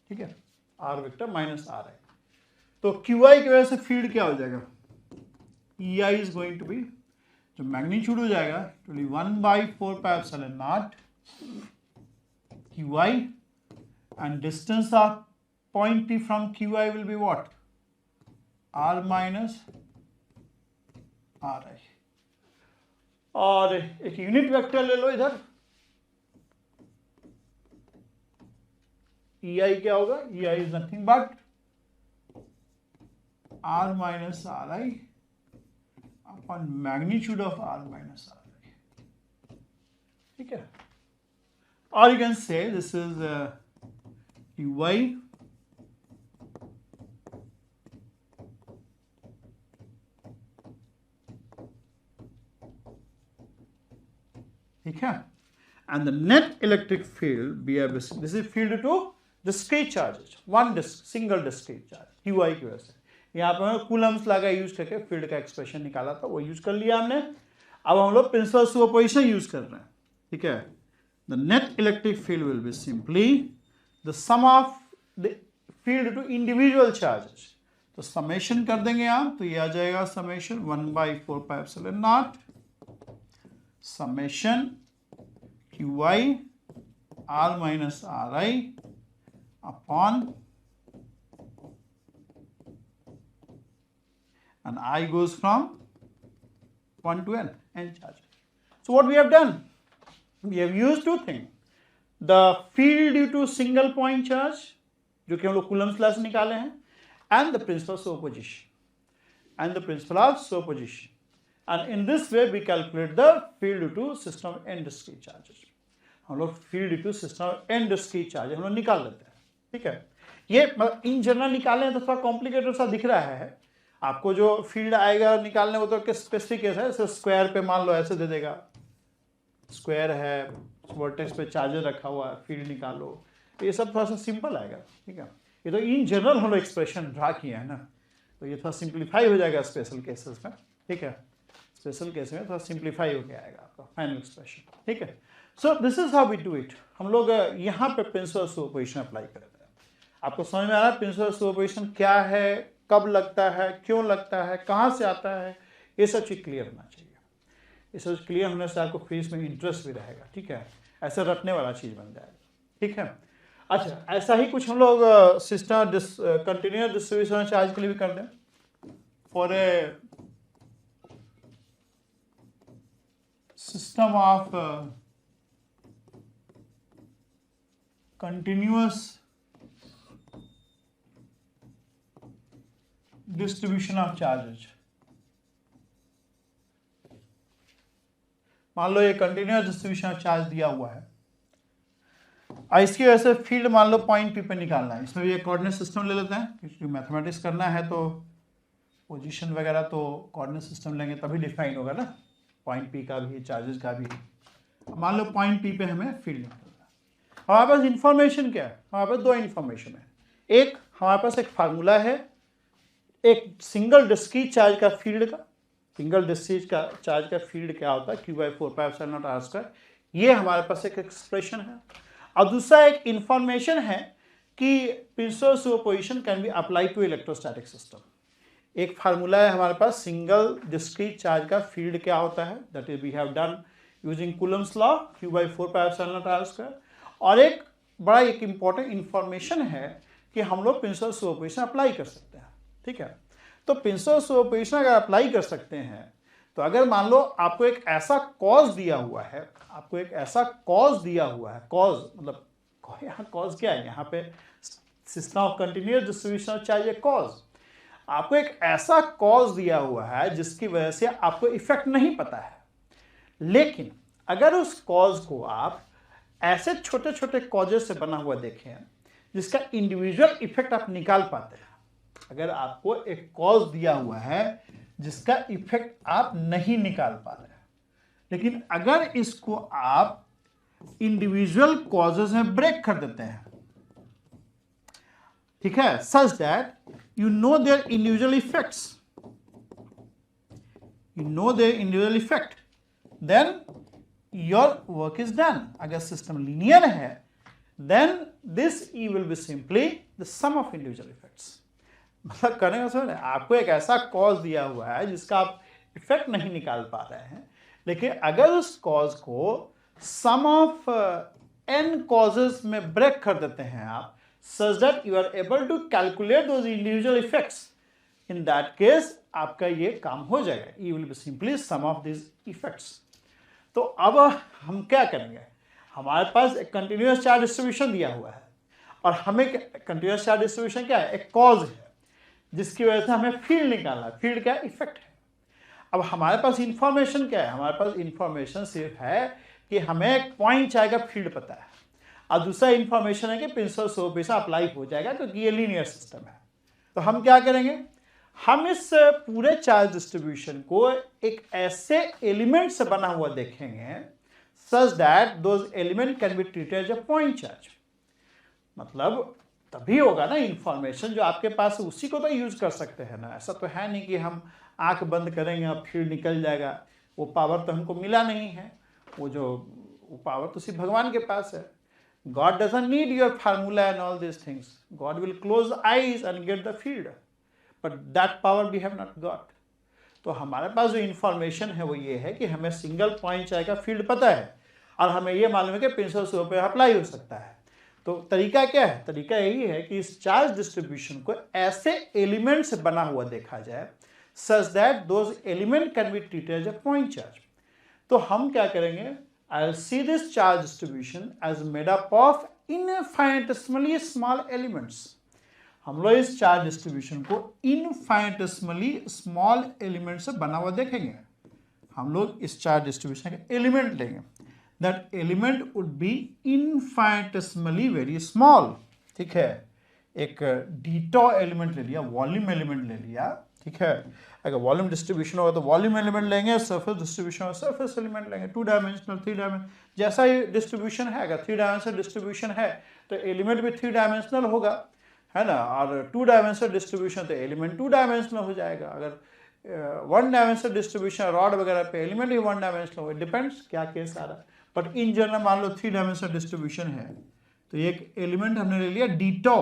ठीक है, R वेक्टर माइनस Ri। तो Qi की वजह से फील्ड क्या हो जाएगा, Ei is going to be, जो मैग्नीट्यूड हो जाएगा it will be 1/4πε0 Qi, and distance of point P from Qi will be what, R minus Ri। और एक यूनिट वेक्टर ले लो इधर, Ei क्या होगा, Ei is nothing but R minus Ri on magnitude of r minus r, ठीक है, or you can say this is ui ठीक है, and the net electric field this is field to discrete charges, one single discrete charge ui की वजह से। यहाँ पे हमने कूलम्स लगा यूज करके फील्ड का एक्सप्रेशन निकाला था, वो यूज कर लिया हमने। अब हम लोग प्रिंसिपल सुपरपोजिशन यूज कर रहे हैं, ठीक है। The net electric field will be simply the sum of the field to individual charges. तो समेशन कर देंगे आप, तो ये आ जाएगा summation 1/4πε0 summation QI R minus RI upon, and I goes from 1 to n charge. So what we have done, we have used two things, the field due to single point charge जो कि हम लोग Coulomb's law से निकाले हैं, and the principle of superposition, and the principle of superposition, and in this way we calculate the field due to system of n discrete charges। हम लोग field due to system of n discrete charges हम लोग निकाल लेते हैं, ठीक है। ये इन जनरल निकाले हैं तो थोड़ा कॉम्प्लिकेटेड सा दिख रहा है आपको, जो फील्ड आएगा निकालने वो तो स्पेसिफिक केस है। जैसे स्क्वायर पे मान लो ऐसे दे देगा, स्क्वायर है, वर्टेक्स पे चार्जर रखा हुआ है, फील्ड निकालो, तो ये सब थोड़ा सा सिंपल आएगा, ठीक है। ये तो इन जनरल हम लोग एक्सप्रेशन ड्रा किए हैं ना, तो ये थोड़ा सिंप्लीफाई हो जाएगा स्पेशल केसेस में, ठीक है। स्पेशल केस में थोड़ा सिंप्लीफाई होकर आएगा आपका फाइनल एक्सप्रेशन, ठीक है। So this is how we do it. हम लोग यहाँ पे प्रिंसिपल सुपरपोजिशन अप्लाई करते हैं। आपको समझ में आ रहा है प्रिंसिपल सुपरपोजिशन क्या है, कब लगता है, क्यों लगता है, कहाँ से आता है, ये सब चीज़ क्लियर होना चाहिए। ये सब क्लियर होने से आपको फिर इसमें इंटरेस्ट भी रहेगा, ठीक है, ऐसे रटने वाला चीज़ बन जाएगा, ठीक है। अच्छा, ऐसा ही कुछ हम लोग सिस्टम कंटिन्यूअस डिस्ट्रीब्यूशन चार्ज के लिए भी करते हैं। For a system of continuous distribution of charges, मान लो ये कंटिन्यूअस डिस्ट्रीब्यूशन ऑफ चार्ज दिया हुआ है, इसकी वजह से फील्ड मान लो पॉइंट पी पे निकालना है। इसमें भी एक कोऑर्डिनेट सिस्टम ले लेते हैं, क्योंकि मैथमेटिक्स करना है तो पोजीशन वगैरह तो कोऑर्डिनेट सिस्टम लेंगे तभी डिफाइन होगा ना, पॉइंट पी का भी, चार्जेस का भी। मान लो पॉइंट पी पे हमें फील्ड निकालना है। हमारे पास इंफॉर्मेशन क्या है, हमारे पास दो इंफॉर्मेशन है। एक हमारे पास एक फार्मूला है, एक सिंगल डिस्क्रीट चार्ज का फील्ड का, सिंगल डिस्क्रीट का चार्ज का फील्ड क्या होता है, Q/4πε0r², ये हमारे पास एक एक्सप्रेशन है। और दूसरा एक इंफॉर्मेशन है कि principle superposition can be apply to electrostatic system. एक फार्मूला है हमारे पास सिंगल डिस्क्रीट चार्ज का फील्ड क्या होता है, that is we have done using Coulomb's law Q/4πε0r², और एक बड़ा एक इंपॉर्टेंट इंफॉर्मेशन है कि हम लोग प्रिंसिपल सुपरपोजिशन अप्लाई कर सकते हैं, ठीक है। तो प्रिंसिपल सुपरपोजिशन अगर अप्लाई कर सकते हैं तो अगर मान लो आपको एक ऐसा कॉज दिया हुआ है, आपको एक ऐसा कॉज दिया हुआ है, कॉज मतलब यहाँ कॉज क्या है, यहाँ पे system of continuous distribution charge cause, आपको एक ऐसा कॉज दिया हुआ है जिसकी वजह से आपको इफेक्ट नहीं पता है, लेकिन अगर उस कॉज को आप ऐसे छोटे छोटे कॉजेस से बना हुआ देखें जिसका इंडिविजुअल इफेक्ट आप निकाल पाते हैं। अगर आपको एक कॉज दिया हुआ है जिसका इफेक्ट आप नहीं निकाल पा रहे हैं, लेकिन अगर इसको आप इंडिविजुअल कॉजेस में ब्रेक कर देते हैं, ठीक है, such that you know their individual effects, you know their individual effect, then your work is done. अगर सिस्टम लीनियर है then this E will be simply the sum of individual effects। मतलब करने का समझ है, आपको एक ऐसा कॉज दिया हुआ है जिसका आप इफेक्ट नहीं निकाल पा रहे हैं, लेकिन अगर उस कॉज को सम ऑफ n कॉजेस में ब्रेक कर देते हैं आप, such that you are able to calculate those individual effects, in that case आपका ये काम हो जाएगा। E will be simply sum of these effects। तो अब हम क्या करेंगे, हमारे पास एक कंटिन्यूअस चार्ज डिस्ट्रीब्यूशन दिया हुआ है और हमें कंटिन्यूअस चार्ज डिस्ट्रीब्यूशन क्या है, एक कॉज है जिसकी वजह से हमें फील्ड निकालना है, फील्ड क्या इफेक्ट है। अब हमारे पास इंफॉर्मेशन क्या है, हमारे पास इंफॉर्मेशन सिर्फ है कि हमें पॉइंट चार्ज का फील्ड पता है, और दूसरा इंफॉर्मेशन है कि प्रिंसिपल सुपरपोजिशन अप्लाई हो जाएगा क्योंकि ये लीनियर सिस्टम है। तो हम क्या करेंगे, हम इस पूरे चार्ज डिस्ट्रीब्यूशन को एक ऐसे एलिमेंट से बना हुआ देखेंगे such that those element can be treated as a point charge. मतलब तभी होगा ना, इंफॉर्मेशन जो आपके पास है उसी को तो यूज कर सकते हैं ना। ऐसा तो है नहीं कि हम आंख बंद करेंगे और फील्ड निकल जाएगा, वो पावर तो हमको मिला नहीं है, वो पावर तो सिर्फ भगवान के पास है। God doesn't need your formula and all these things. God will close eyes and get the field. But that power we have not got. तो हमारे पास जो इंफॉर्मेशन है वो ये है कि हमें सिंगल पॉइंट चार्ज का फील्ड पता है और हमें ये मालूम है कि प्रिंसिपल सुपरपोजिशन अप्लाई हो सकता है। तो तरीका क्या है, तरीका यही है कि इस चार्ज डिस्ट्रीब्यूशन को ऐसे एलिमेंट से बना हुआ देखा जाए such that those element can be treated as a point charge. तो हम क्या करेंगे, I'll see this charge distribution as made up of infinitesimally small elements. हम लोग इस चार्ज डिस्ट्रीब्यूशन को इनफाइनेटेसिमली स्मॉल एलिमेंट से बना हुआ देखेंगे। हम लोग इस चार्ज डिस्ट्रीब्यूशन का एलिमेंट लेंगे, that element would be infinitesimally very small. ठीक है, एक डीटो एलिमेंट ले लिया, वॉल्यूम एलिमेंट ले लिया। ठीक है, अगर वॉल्यूम डिस्ट्रीब्यूशन होगा तो वॉल्यूम एलिमेंट लेंगे, सरफेस डिस्ट्रीब्यूशन होगा सरफेस एलिमेंट लेंगे, 2 डायमेंशनल 3 डायमेंशनल जैसा ही डिस्ट्रीब्यूशन है। अगर 3 डायमेंशनल डिस्ट्रीब्यूशन है तो एलिमेंट भी 3 डायमेंशनल होगा, है ना, और 2 डायमेंशनल डिस्ट्रीब्यूशन तो एलिमेंट 2 डायमेंशनल हो जाएगा। अगर 1 डायमेंशनल डिस्ट्रीब्यूशन रॉड वगैरह पे एलिमेंट भी 1 डायमेंशनल होगा, डिपेंड्स क्या केस आ रहा है। बट इन जनरल मान लो 3 डायमेंशनल डिस्ट्रीब्यूशन है तो एक एलिमेंट हमने ले लिया डीटो।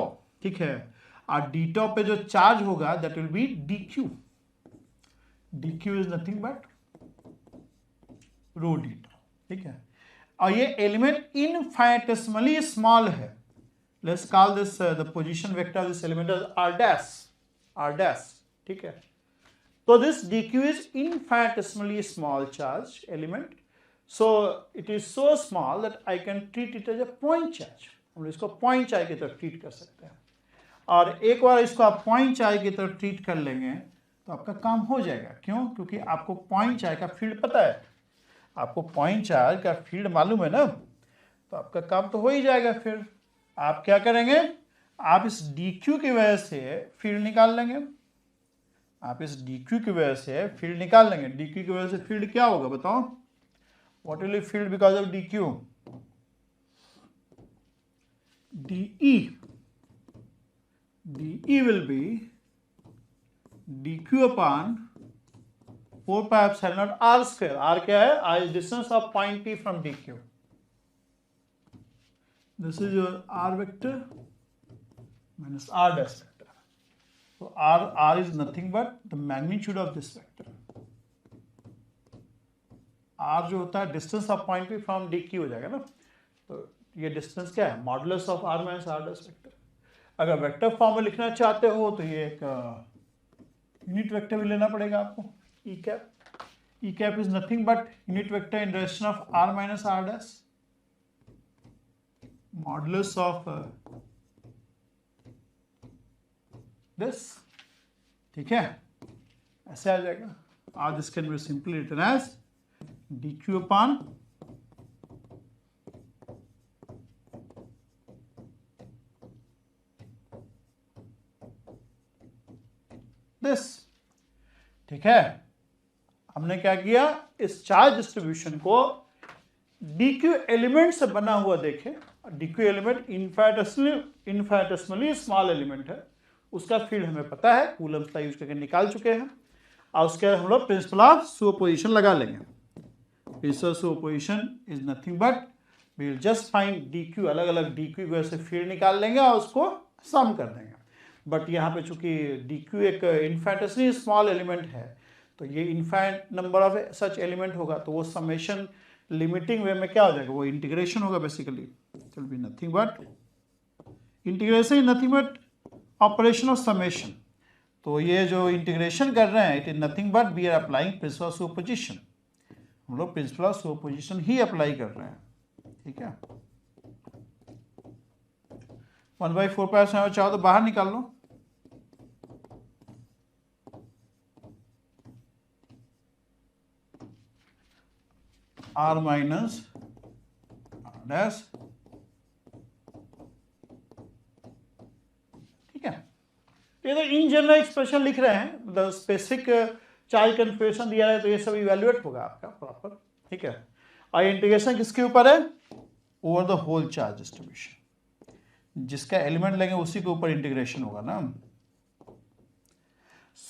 ठीक है, और डीटो पे जो चार्ज होगा that will be dq. dq is nothing but rho d tau. ठीक है, और ये एलिमेंट इनफाइनेटेसिमली स्मॉल है। Let's call this the position vector of this element as r dash। ठीक है, तो this dq is infinitesimally small charge element, so it is so small that I can treat it as a point charge. हम इसको point charge की तरफ treat कर सकते हैं, और एक बार इसको आप पॉइंट चार्ज की तरफ ट्रीट कर लेंगे तो आपका काम हो जाएगा। क्यों? क्योंकि आपको पॉइंट चार्ज का फील्ड पता है, आपको पॉइंट चार्ज का फील्ड मालूम है ना, तो आपका काम तो हो ही जाएगा। फिर आप क्या करेंगे, आप इस dq की वजह से फील्ड निकाल लेंगे। आप इस dq की वजह से फील्ड निकाल लेंगे। dq की वजह से फील्ड क्या होगा बताओ, what will be field because of dq? dE will be dq upon 4 pi epsilon naught r square। r क्या है? r is distance of point P from dq. This is your r vector minus r dash vector. So r is nothing but the magnitude of this vector. r जो होता है distance of point P from dq हो जाएगा ना, तो ये distance क्या है, modulus of r minus r dash vector। अगर वेक्टर फॉर्म में लिखना चाहते हो तो ये एक यूनिट वेक्टर भी लेना पड़ेगा आपको, E cap is nothing but unit vector in direction of r minus r dash, modulus of this. ठीक है, ऐसे आ जाएगा। और this can be simply written as dq upon this. ठीक है, हमने क्या किया, इस चार्ज डिस्ट्रीब्यूशन को dq एलिमेंट से बना हुआ देखे। dq element infinitesimally small element है, उसका फील्ड हमें पता है, कूलम्स का यूज करके निकाल चुके हैं, और उसके हम लोग प्रिंसिपल ऑफ सुपरपोजिशन लगा लेंगे। Principle superposition is nothing but we will just find dq, अलग अलग dq की वजह से फील्ड निकाल लेंगे और उसको सम कर देंगे। बट यहाँ पे चूंकि dq एक इनफाइनेटेसिमली स्मॉल एलिमेंट है तो ये infinite number of such element होगा, तो वो समेशन लिमिटिंग वे में क्या हो जाएगा, वो इंटीग्रेशन होगा basically. It will be nothing but integration is nothing but operation of summation. तो ये जो इंटीग्रेशन कर रहे हैं it is nothing but we are applying principle of superposition. हम लोग प्रिंसिपल ऑफ सुपरपोजिशन ही अप्लाई कर रहे हैं। ठीक है, 1/4 पाई चाहो तो बाहर निकाल लो। आर माइनस आर डैश, ठीक है। ये तो इन जनरल एक्सप्रेशन लिख रहे हैं, मतलब स्पेसिफिक चार्ज कन्फिगरेशन दिया है तो ये सब इवेल्युएट होगा आपका प्रॉपर, ठीक है। और इंटीग्रेशन किसके ऊपर है, over the whole charge distribution, जिसका एलिमेंट लेंगे उसी के ऊपर इंटीग्रेशन होगा ना।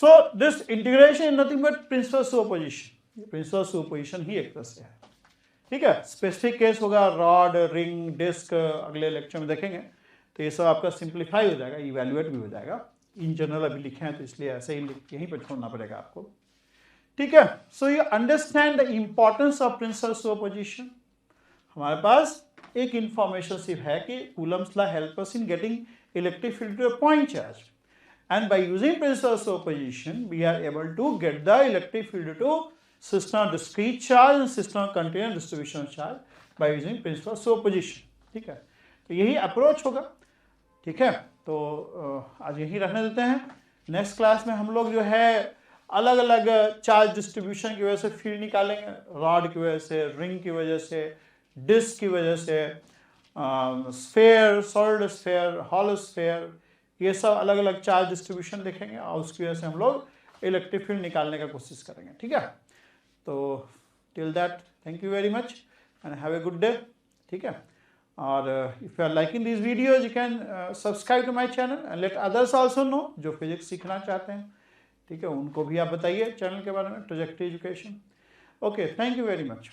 So this integration is nothing but principle superposition, principle superposition ही एक तरह से है, ठीक है। स्पेसिफिक केस होगा रॉड, रिंग, डिस्क, अगले लेक्चर में देखेंगे। तो ये सब आपका सिंप्लीफाई हो जाएगा, इवेल्युएट भी हो जाएगा। इन जनरल अभी लिखे हैं तो इसलिए ऐसे ही यहीं पर छोड़ना पड़ेगा आपको, ठीक है। So you understand the importance of principle superposition. हमारे पास एक इंफॉर्मेशन सिर्फ है कि Coulomb's law help us in getting electric field to a point charge, and by using principle superposition we are able to get the electric field to system of discrete charge and system of continuous distribution charge by using principle superposition, ठीक है। तो यही approach होगा, ठीक है। तो आज यही रहने देते हैं। नेक्स्ट क्लास में हम लोग जो है अलग अलग चार्ज डिस्ट्रीब्यूशन की वजह से फील्ड निकालेंगे, रॉड की वजह से, रिंग की वजह से, डिस्क की वजह से, sphere, solid sphere, hollow sphere, ये सब अलग अलग चार्ज डिस्ट्रीब्यूशन देखेंगे और उसकी वजह से हम लोग इलेक्ट्रिक फील्ड निकालने का कोशिश करेंगे, ठीक है। तो till that thank you very much and have a good day, ठीक है। और if you are liking this videos you can subscribe to my channel and let others also know जो फिजिक्स सीखना चाहते हैं, ठीक है, उनको भी आप बताइए चैनल के बारे में, trajectory education. Okay, thank you very much.